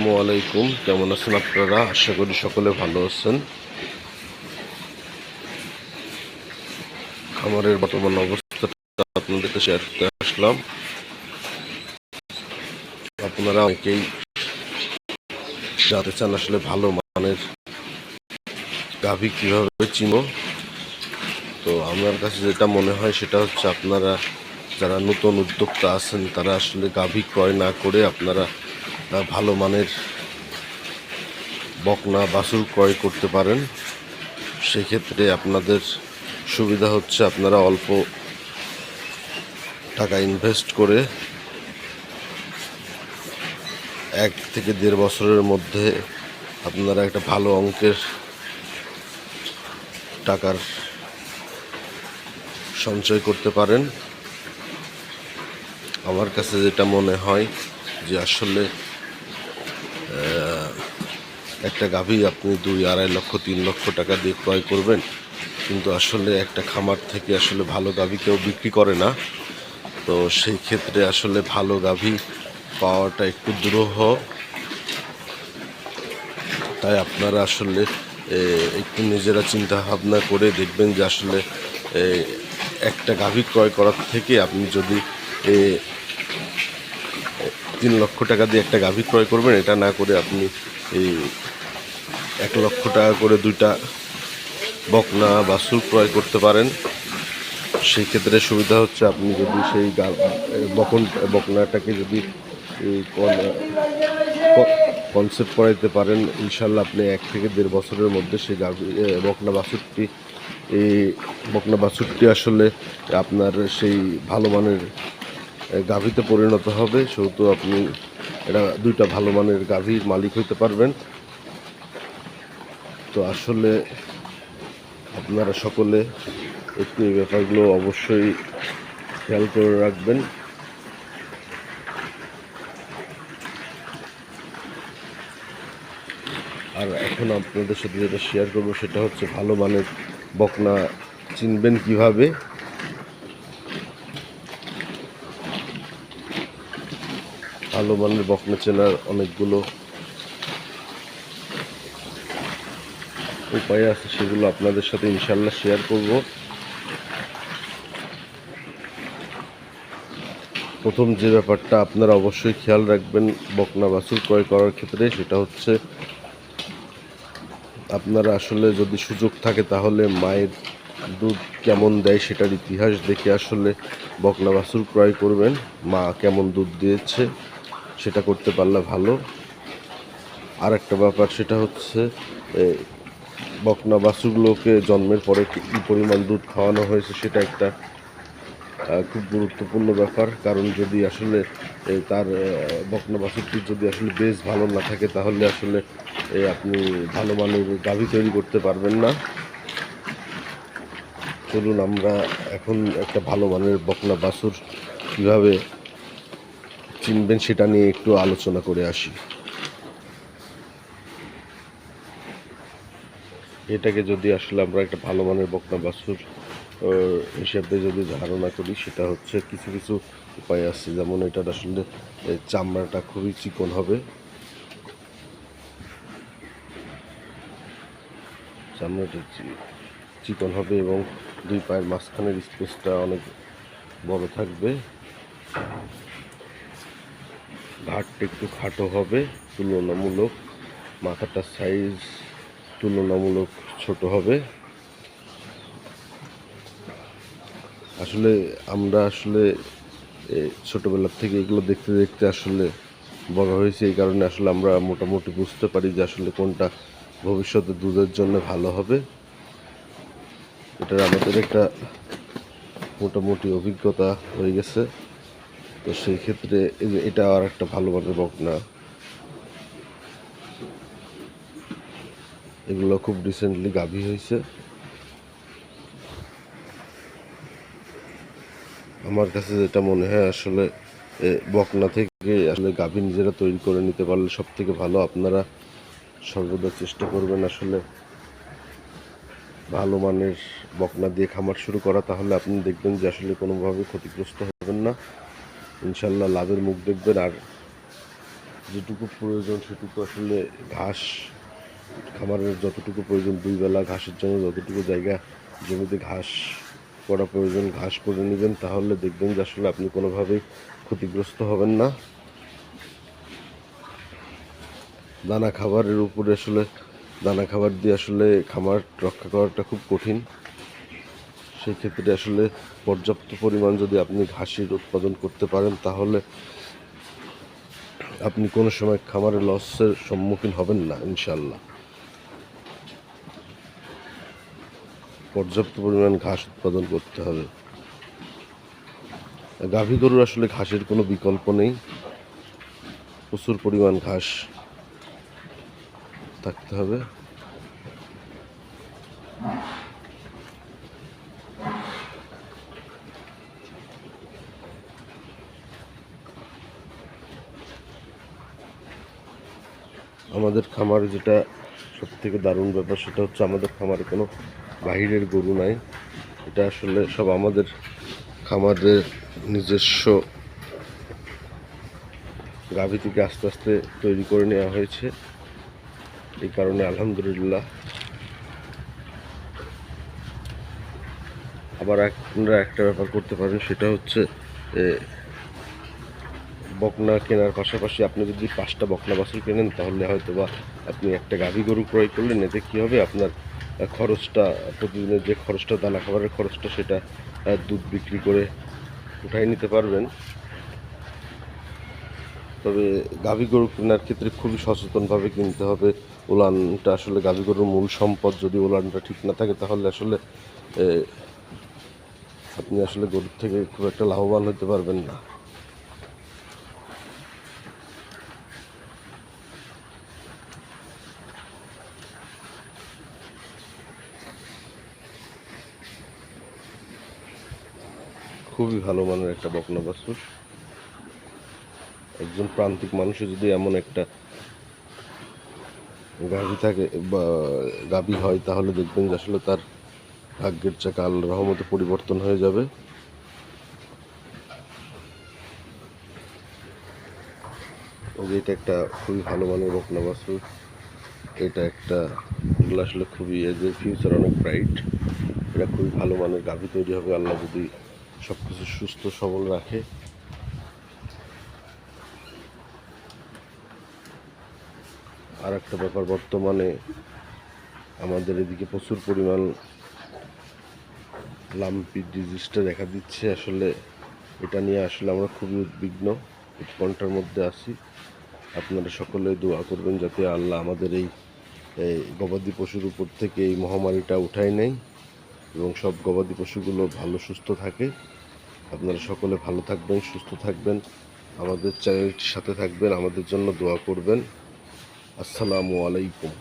আসসালামু আলাইকুম, কেমন আছেন আপনারা? আশা করি সকলে ভালো আছেন। খামারের বর্তমান অবস্থাটা আপনাদেরকে শেয়ার করতে আসলাম। আপনারা অনেকেই জানতে চান আসলে ভালো মানের গাভী কীভাবে চিনো। তো আমার কাছে যেটা মনে হয় সেটা হচ্ছে, আপনারা যারা নতুন উদ্যোক্তা আছেন তারা আসলে গাভী ক্রয় না করে আপনারা ভালো মানের বকনা বাছুর ক্রয় করতে পারেন। সেক্ষেত্রে আপনাদের সুবিধা হচ্ছে, আপনারা অল্প টাকা ইনভেস্ট করে 1 থেকে 1.5 বছরের মধ্যে আপনারা একটা ভালো অঙ্কের টাকার সঞ্চয় করতে পারেন। আমার কাছে যেটা মনে হয় যে আসলে একটা গাভী আপনি 2-2.5 লক্ষ 3 লক্ষ টাকা দিয়ে ক্রয় করবেন, কিন্তু আসলে একটা খামার থেকে আসলে ভালো গাভী কেউ বিক্রি করে না। তো সেই ক্ষেত্রে আসলে ভালো গাভী পাওয়াটা একটু দুরূহ। তাই আপনারা আসলে একটু নিজেরা চিন্তা ভাবনা করে দেখবেন যে আসলে একটা গাভী ক্রয় করার থেকে আপনি যদি 3 লক্ষ টাকা দিয়ে একটা গাভী ক্রয় করবেন, এটা না করে আপনি এই 1 লক্ষ টাকা করে 2টা বকনা বাছুর ক্রয় করতে পারেন। সেই ক্ষেত্রে সুবিধা হচ্ছে, আপনি যদি সেই বকনাটাকে যদি কনসেপ্ট করাইতে পারেন, ইনশাল্লাহ আপনি 1 থেকে 1.5 বছরের মধ্যে সেই বকনা বাছুরটি আসলে আপনার সেই ভালো মানের গাভীতে পরিণত হবে। সেহেতু আপনি এটা 2টা ভালো মানের গাভীর মালিক হইতে পারবেন। তো আসলে আপনারা সকলে একটু এই ব্যাপারগুলো অবশ্যই খেয়াল করে রাখবেন। আর এখন আপনাদের সাথে যেটা শেয়ার করবো সেটা হচ্ছে, ভালো মানের বকনা চিনবেন কিভাবে। ভালো মানের বকনা চেনার অনেকগুলো উপায় আছে, সেগুলো আপনাদের সাথে ইনশাল্লাহ শেয়ার করব। প্রথম যে ব্যাপারটা আপনারা অবশ্যই খেয়াল রাখবেন বকনা বাছুর ক্রয় করার ক্ষেত্রে, সেটা হচ্ছে আপনারা আসলে যদি সুযোগ থাকে তাহলে মায়ের দুধ কেমন দেয় সেটার ইতিহাস দেখে আসলে বকনা বাছুর ক্রয় করবেন। মা কেমন দুধ দিয়েছে সেটা করতে পারলে ভালো। আর একটা ব্যাপার সেটা হচ্ছে, বকনা বাছুরগুলোকে জন্মের পরে কী পরিমাণ দুধ খাওয়ানো হয়েছে সেটা একটা খুব গুরুত্বপূর্ণ ব্যাপার। কারণ যদি আসলে তার বকনা বাছুরটির যদি আসলে বেশ ভালো না থাকে, তাহলে আসলে আপনি ভালো মানের গাভী তৈরি করতে পারবেন না। চলুন আমরা এখন একটা ভালো মানের বকনা বাছুর কীভাবে চিনবেন সেটা নিয়ে একটু আলোচনা করে আসি। এটাকে যদি আসলে আমরা একটা ভালো মানের বকনা বাছুর হিসেবে যদি ধারণা করি, সেটা হচ্ছে কিছু কিছু উপায় আছে। যেমন এটার আসলে চামড়াটা খুবই চিকন হবে, চামড়াটা চিকন হবে এবং 2 পায়ের মাঝখানের স্পেসটা অনেক বড় থাকবে। ঘাটটা একটু খাটো হবে তুলনামূলক, মাথাটার সাইজ তুলনামূলক ছোট হবে। আসলে আমরা ছোটোবেলার থেকে এগুলো দেখতে দেখতে আসলে বড় হয়েছে, এই কারণে আসলে আমরা মোটামুটি বুঝতে পারি যে আসলে কোনটা ভবিষ্যতে দুধের জন্য ভালো হবে। এটার আমাদের একটা মোটামুটি অভিজ্ঞতা হয়ে গেছে। তো সেই ক্ষেত্রে এটা আর একটা ভালো মানের বকনা। এগুলো খুব রিসেন্টলি গাভী হয়েছে। আমার কাছে যেটা মনে হয়, আসলে বকনা থেকে আসলে গাভী নিজেরা তৈরি করে নিতে পারলে সব থেকে ভালো। আপনারা সর্বদা চেষ্টা করবেন আসলে ভালো মানের বকনা দিয়ে খামার শুরু করা, তাহলে আপনি দেখবেন যে আসলে কোনোভাবে ক্ষতিগ্রস্ত হবেন না, ইনশাল্লাহ লাভের মুখ দেখবেন। আর যেটুকু প্রয়োজন সেটুকু আসলে ঘাস, খামারের যতটুকু প্রয়োজন 2 বেলা ঘাসের জন্য যতটুকু জায়গা জমিতে ঘাস করা প্রয়োজন ঘাস করে নেবেন, তাহলে দেখবেন যে আসলে আপনি কোনোভাবেই ক্ষতিগ্রস্ত হবেন না। দানা খাবারের উপরে আসলে দানা খাবার দিয়ে আসলে খামার রক্ষা করাটা খুব কঠিন। সেই ক্ষেত্রে আসলে পর্যাপ্ত পরিমাণ যদি আপনি ঘাসের উৎপাদন করতে পারেন, তাহলে আপনি কোনো সময় খামারে লসের সম্মুখীন হবেন না ইনশাল্লাহ। পর্যাপ্ত পরিমাণ ঘাস উৎপাদন করতে হবে। গাভী গরুর আসলে ঘাসের কোনো বিকল্প নেই, প্রচুর পরিমাণ ঘাস থাকতে হবে। আমাদের খামারে যেটা সব থেকে দারুণ ব্যাপার সেটা হচ্ছে আমাদের খামারে কোনো বাহিরের গরু নাই। এটা আসলে সব আমাদের খামারের নিজস্ব গাভী থেকে আস্তে আস্তে তৈরি করে নেওয়া হয়েছে। এই কারণে আলহামদুলিল্লাহ। আবার আপনারা একটা ব্যাপার করতে পারেন, সেটা হচ্ছে বকনা কেনার পাশাপাশি আপনি যদি 5টা বকনা বাছুর কেনেন, তাহলে হয়তো বা আপনি একটা গাভী গরু ক্রয় করলেন। এতে কী হবে, আপনার খরচটা, প্রতিদিনের যে খরচটা, দানা খাবারের খরচটা, সেটা দুধ বিক্রি করে উঠাই নিতে পারবেন। তবে গাভী গরু কেনার ক্ষেত্রে খুবই সচেতনভাবে কিনতে হবে। ওলানটা আসলে গাভী গরুর মূল সম্পদ। যদি ওলানটা ঠিক না থাকে, তাহলে আসলে আপনি আসলে গরুর থেকে খুব একটা লাভবান হতে পারবেন না। খুবই ভালো মানের একটা বকনা বাছুর। একজন প্রান্তিক মানুষের যদি এমন একটা গাভী থাকে বা গাভী হয়, তাহলে দেখবেন যে আসলে তার ভাগ্যের চাকা আল্লাহর রহমতে পরিবর্তন হয়ে যাবে। এটা একটা খুবই ভালো মানের বকনা বাছুর। এটা একটা, এগুলো আসলে খুবই, এদের ফিউচার অনেক ব্রাইট। এটা খুবই ভালো মানের গাভী তৈরি হবে, আল্লাহ যদি সব কিছু সুস্থ সবল রাখে। আর একটা ব্যাপার, বর্তমানে আমাদের এদিকে প্রচুর পরিমাণ লাম্পি ডিজিজটা দেখা দিচ্ছে। আসলে এটা নিয়ে আসলে আমরা খুবই উদ্বিগ্ন, উৎকণ্ঠার মধ্যে আছি। আপনারা সকলে দোয়া করবেন যাতে আল্লাহ আমাদের এই গবাদি পশুর উপর থেকে এই মহামারীটা উঠায় নেয় এবং সব গবাদি পশুগুলো ভালো সুস্থ থাকে। আপনারা সকলে ভালো থাকবেন, সুস্থ থাকবেন, আমাদের চ্যানেলটির সাথে থাকবেন, আমাদের জন্য দোয়া করবেন। আসসালামু আলাইকুম।